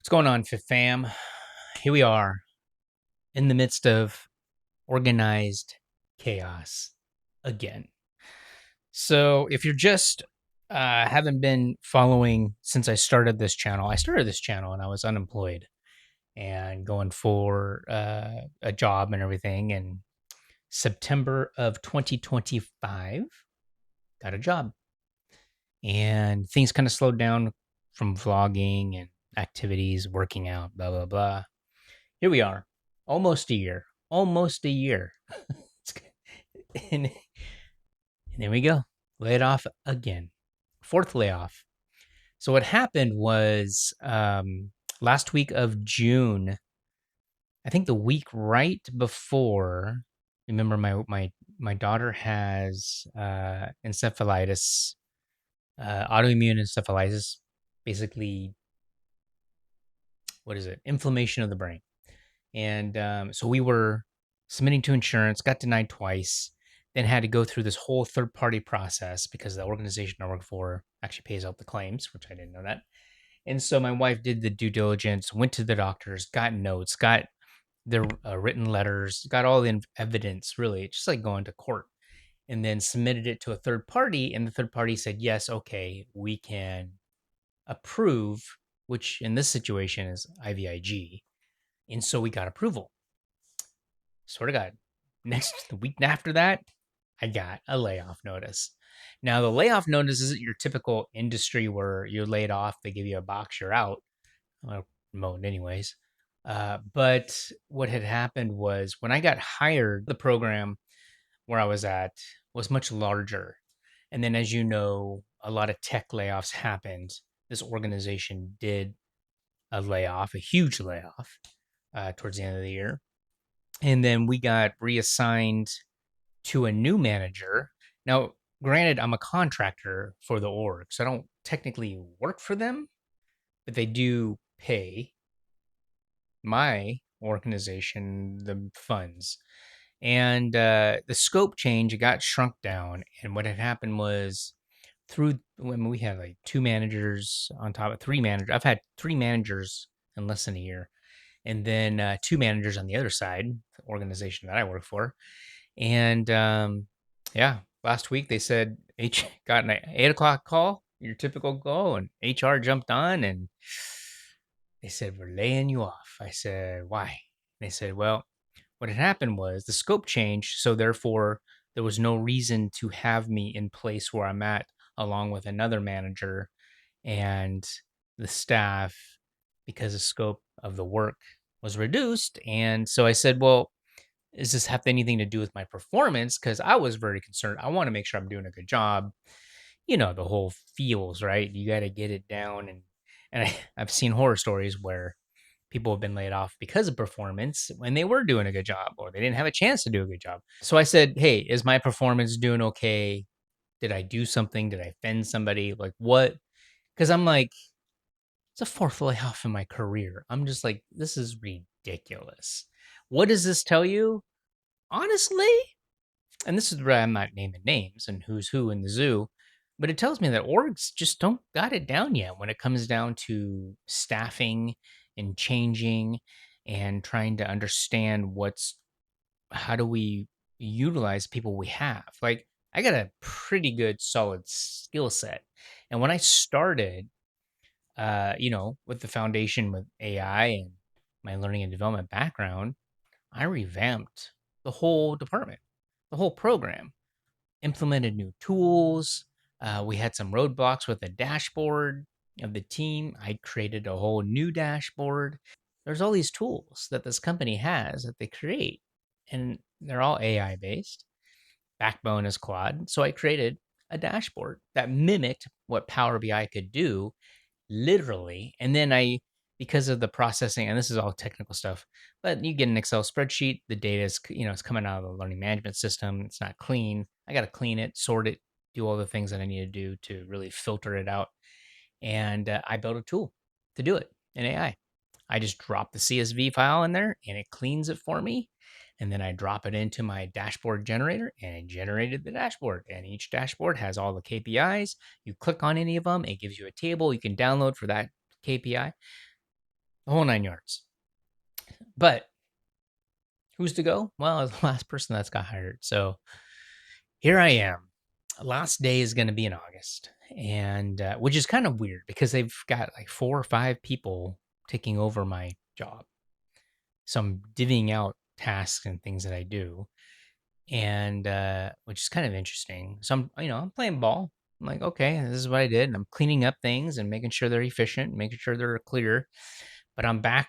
What's going on, Fifth Fam? Here we are in the midst of organized chaos again. So, if you're just haven't been following since I started this channel, and I was unemployed and going for a job and everything. In September of 2025, got a job, and things kind of slowed down from vlogging and activities, working out, blah blah blah. Here we are, almost a year, almost a year. and, and there we go, laid off again, fourth layoff. So what happened was last week of June, I think the week right before. Remember, my daughter has encephalitis, autoimmune encephalitis, basically, what is it? Inflammation of the brain. And so we were submitting to insurance, got denied twice, then had to go through this whole third party process because the organization I work for actually pays out the claims, which I didn't know that. And so my wife did the due diligence, went to the doctors, got notes, got their written letters, got all the evidence, really, just like going to court, and then submitted it to a third party. And the third party said, yes, okay, we can approve, which in this situation is IVIG. And so we got approval. Swear to God. The week after that, I got a layoff notice. Now, the layoff notice isn't your typical industry where you're laid off, they give you a box, you're out. Well, remote, anyways. But what had happened was when I got hired, the program where I was at was much larger. And then, as you know, a lot of tech layoffs happened. This organization did a layoff, a huge layoff, towards the end of the year. And then we got reassigned to a new manager. Now, granted, I'm a contractor for the org, so I don't technically work for them, but they do pay my organization the funds. And the scope change, it got shrunk down. And what had happened was through when we had like two managers on top of three managers. I've had three managers in less than a year, and then two managers on the other side, the organization that I work for. And yeah, last week they said H got an 8 o'clock call, your typical call, and HR jumped on and they said, we're laying you off. I said, why? They said, well, what had happened was the scope changed. So therefore, there was no reason to have me in place where I'm at, along with another manager and the staff, because the scope of the work was reduced. And so I said, well, does this have anything to do with my performance? Because I was very concerned. I want to make sure I'm doing a good job. You know, the whole feels, right? You got to get it down. And I've seen horror stories where people have been laid off because of performance when they were doing a good job or they didn't have a chance to do a good job. So I said, hey, is my performance doing okay? Did I do something? Did I offend somebody? Like what? Because I'm like, it's a fourth layoff in my career. I'm just like, this is ridiculous. What does this tell you? Honestly, and this is where I'm not naming names and who's who in the zoo, but it tells me that orgs just don't got it down yet when it comes down to staffing and changing and trying to understand how do we utilize people we have. Like, I got a pretty good solid skill set. And when I started, with the foundation with AI and my learning and development background, I revamped the whole department, the whole program, implemented new tools. We had some roadblocks with the dashboard of the team. I created a whole new dashboard. There's all these tools that this company has that they create, and they're all AI based. Backbone is Claude. So I created a dashboard that mimicked what Power BI could do literally. And then because of the processing, and this is all technical stuff, but you get an Excel spreadsheet, the data is, it's coming out of the learning management system. It's not clean. I got to clean it, sort it, do all the things that I need to do to really filter it out. And I built a tool to do it in AI. I just drop the CSV file in there and it cleans it for me. And then I drop it into my dashboard generator and it generated the dashboard. And each dashboard has all the KPIs. You click on any of them, it gives you a table you can download for that KPI. the whole 9 yards. But who's to go? Well, I was the last person that's got hired. So here I am. Last day is going to be in August, and which is kind of weird because they've got like 4 or 5 people taking over my job. So I'm divvying out tasks and things that I do, and which is kind of interesting. So I'm playing ball. I'm like, okay, this is what I did, and I'm cleaning up things and making sure they're efficient, making sure they're clear. But I'm back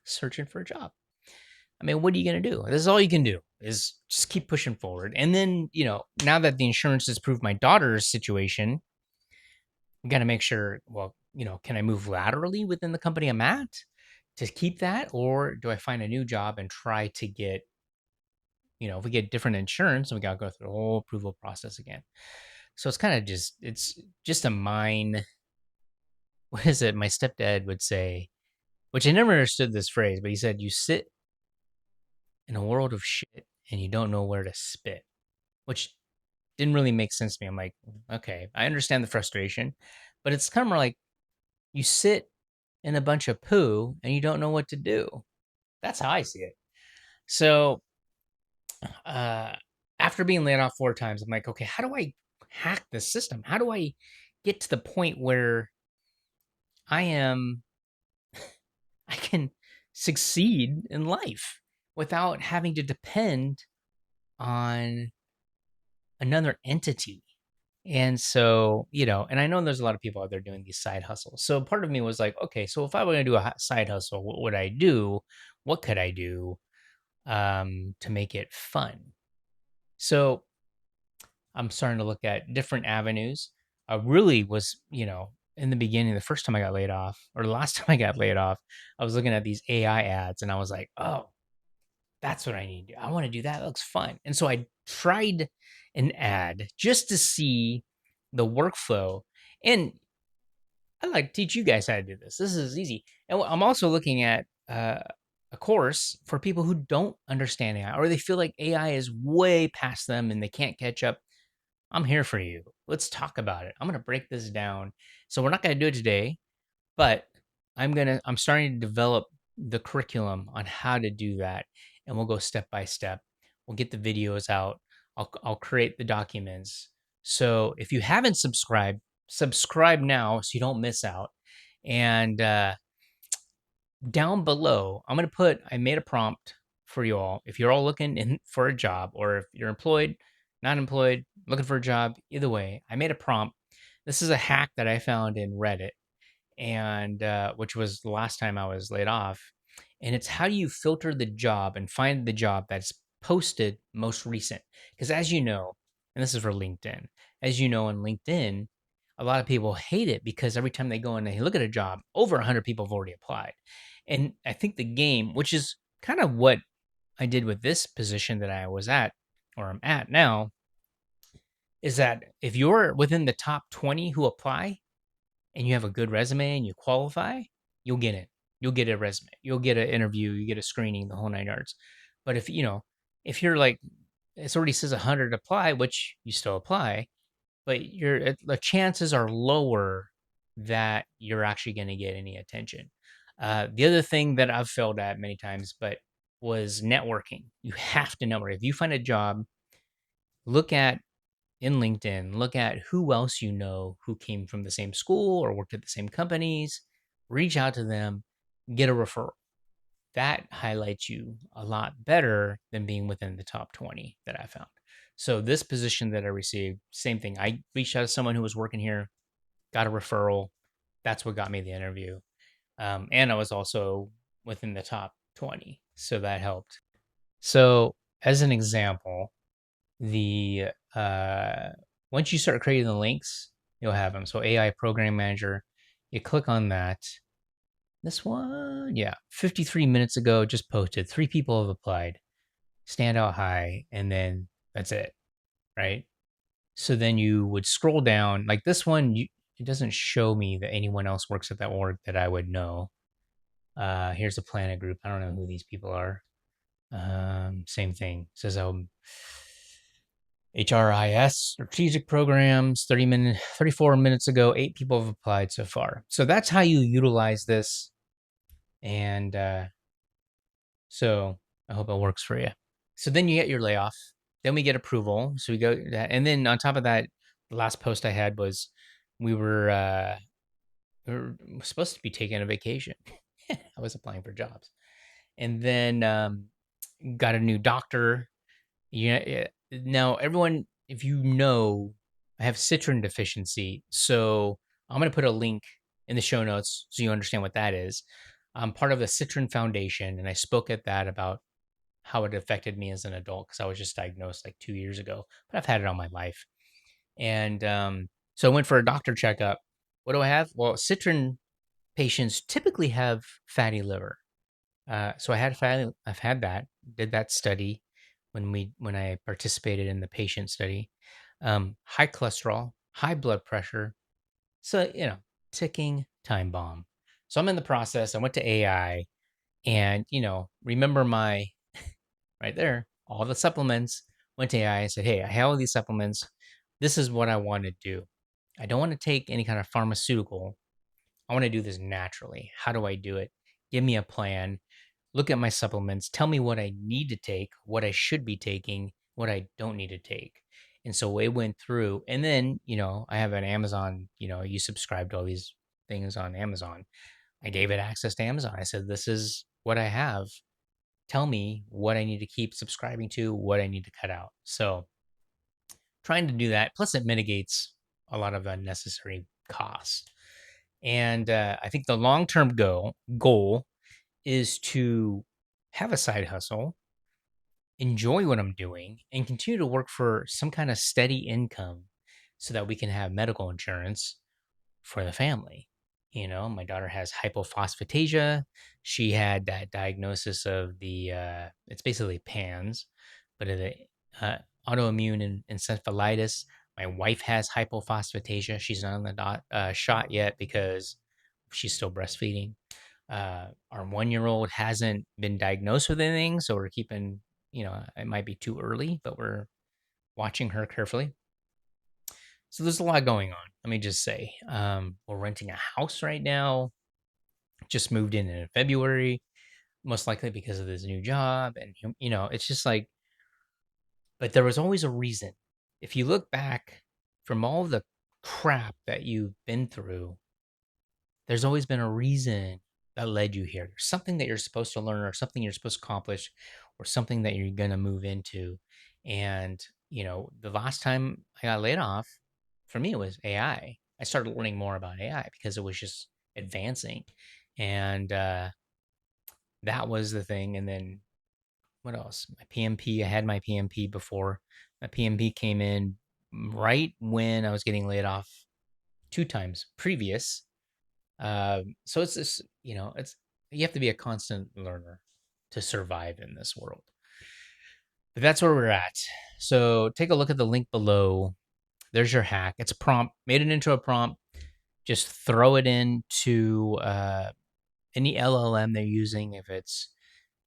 searching for a job. I mean, what are you going to do? This is all you can do is just keep pushing forward. And then, now that the insurance has proved my daughter's situation, we got to make sure, well, can I move laterally within the company I'm at to keep that? Or do I find a new job and try to get, if we get different insurance, and we got to go through the whole approval process again. So it's just a mine. What is it? My stepdad would say, which I never understood this phrase, but he said, you sit in a world of shit and you don't know where to spit, which didn't really make sense to me. I'm like, okay, I understand the frustration, but it's kind of more like you sit in a bunch of poo and you don't know what to do. That's how I see it. So, uh, after being laid off 4 times, I'm like, okay, how do I hack this system? How do I get to the point where I am, I can succeed in life without having to depend on another entity? And so, and I know there's a lot of people out there doing these side hustles. So part of me was like, okay, so if I were going to do a side hustle, what would I do? What could I do to make it fun? So I'm starting to look at different avenues. I really was, in the beginning, the first time I got laid off, or the last time I got laid off, I was looking at these AI ads and I was like, oh, that's what I need to do. I want to do that. That looks fun. And so I tried an ad just to see the workflow. And I like to teach you guys how to do this. This is easy. And I'm also looking at a course for people who don't understand AI or they feel like AI is way past them and they can't catch up. I'm here for you. Let's talk about it. I'm going to break this down. So we're not going to do it today, but I'm starting to develop the curriculum on how to do that, and we'll go step by step. We'll get the videos out. I'll create the documents. So if you haven't subscribed, subscribe now so you don't miss out. And down below, I made a prompt for you all. If you're all looking for a job, or if you're employed, not employed, looking for a job, either way, I made a prompt. This is a hack that I found in Reddit, and which was the last time I was laid off. And it's how do you filter the job and find the job that's posted most recent? Because as you know, and this is for LinkedIn, as you know, in LinkedIn, a lot of people hate it because every time they go and they look at a job, over 100 people have already applied. And I think the game, which is kind of what I did with this position that I was at, or I'm at now, is that if you're within the top 20 who apply, and you have a good resume and you qualify, you'll get in. You'll get a resume. You'll get an interview. You get a screening, the whole 9 yards. But if you're like, it already says 100 apply, which you still apply, but the chances are lower that you're actually going to get any attention. The other thing that I've failed at many times, but was networking. You have to network. If you find a job, look at in LinkedIn, look at who else you know who came from the same school or worked at the same companies, reach out to them, get a referral. That highlights you a lot better than being within the top 20 that I found. So this position that I received, same thing. I reached out to someone who was working here, got a referral. That's what got me the interview. And I was also within the top 20. So that helped. So as an example, the once you start creating the links, you'll have them. So AI program manager, you click on that. This one, yeah, 53 minutes ago, just posted. 3 people have applied. Standout high, and then that's it, right? So then you would scroll down. Like this one, it doesn't show me that anyone else works at that org that I would know. Here's a Planet Group. I don't know who these people are. Same thing. It says HRIS, strategic programs, 34 minutes ago, 8 people have applied so far. So that's how you utilize this. And so I hope it works for you. So then you get your layoff. Then we get approval. So we go that, and then on top of that, the last post I had was we were supposed to be taking a vacation. I was applying for jobs, and then got a new doctor. Yeah. Now everyone, if you know, I have citrin deficiency, so I'm gonna put a link in the show notes so you understand what that is. I'm part of the Citrin Foundation, and I spoke at that about how it affected me as an adult because I was just diagnosed like 2 years ago, but I've had it all my life. And so I went for a doctor checkup. What do I have? Well, citrin patients typically have fatty liver. So I've had that. Did that study when I participated in the patient study. High cholesterol, high blood pressure. So ticking time bomb. So I'm in the process. I went to AI, and remember my right there, all the supplements. Went to AI and said, "Hey, I have all these supplements. This is what I want to do. I don't want to take any kind of pharmaceutical. I want to do this naturally. How do I do it? Give me a plan. Look at my supplements. Tell me what I need to take, what I should be taking, what I don't need to take." And so we went through, and then I have an Amazon. You subscribe to all these things on Amazon. I gave it access to Amazon. I said, "This is what I have. Tell me what I need to keep subscribing to, what I need to cut out." So trying to do that. Plus, it mitigates a lot of unnecessary costs. And I think the long term goal is to have a side hustle, enjoy what I'm doing, and continue to work for some kind of steady income so that we can have medical insurance for the family. My daughter has hypophosphatasia. She had that diagnosis of it's basically PANS, but the uh, autoimmune and encephalitis. My wife has hypophosphatasia. She's not on the shot yet because she's still breastfeeding. Our 1-year-old hasn't been diagnosed with anything, so we're keeping, it might be too early, but we're watching her carefully. So there's a lot going on. Let me just say, we're renting a house right now. Just moved in February, most likely because of this new job, and it's just like, but there was always a reason. If you look back from all the crap that you've been through, there's always been a reason that led you here. There's something that you're supposed to learn, or something you're supposed to accomplish, or something that you're gonna move into. And the last time I got laid off, for me it was AI. I started learning more about AI because it was just advancing, and that was the thing. And then what else? My PMP. I had my PMP before. My PMP came in right when I was getting laid off 2 times previous. So it's this, it's you have to be a constant learner to survive in this world. But that's where we're at. So take a look at the link below. There's your hack. It's a prompt. Made it into a prompt. Just throw it into any LLM they're using. If it's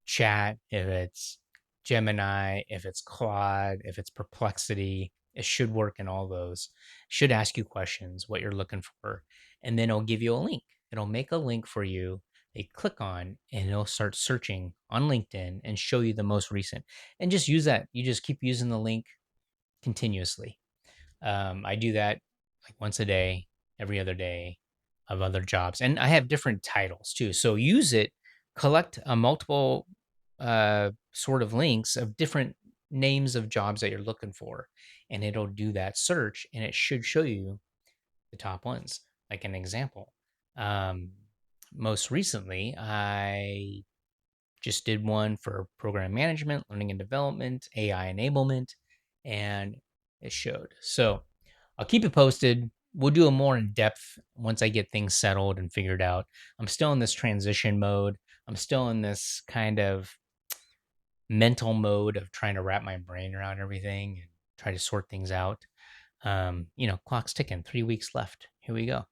Chat, if it's Gemini, if it's Claude, if it's Perplexity, it should work in all those. Should ask you questions, what you're looking for, and then it'll give you a link. It'll make a link for you. They click on, and it'll start searching on LinkedIn and show you the most recent. And just use that. You just keep using the link continuously. I do that like once a day, every other day of other jobs. And I have different titles too. So use it, collect a multiple sort of links of different names of jobs that you're looking for. And it'll do that search, and it should show you the top ones. Like an example. Um, Most recently, I just did one for program management, learning and development, AI enablement, and it showed. So I'll keep you posted. We'll do a more in depth once I get things settled and figured out. I'm still in this transition mode. I'm still in this kind of mental mode of trying to wrap my brain around everything and try to sort things out. Clock's ticking, 3 weeks left. Here we go.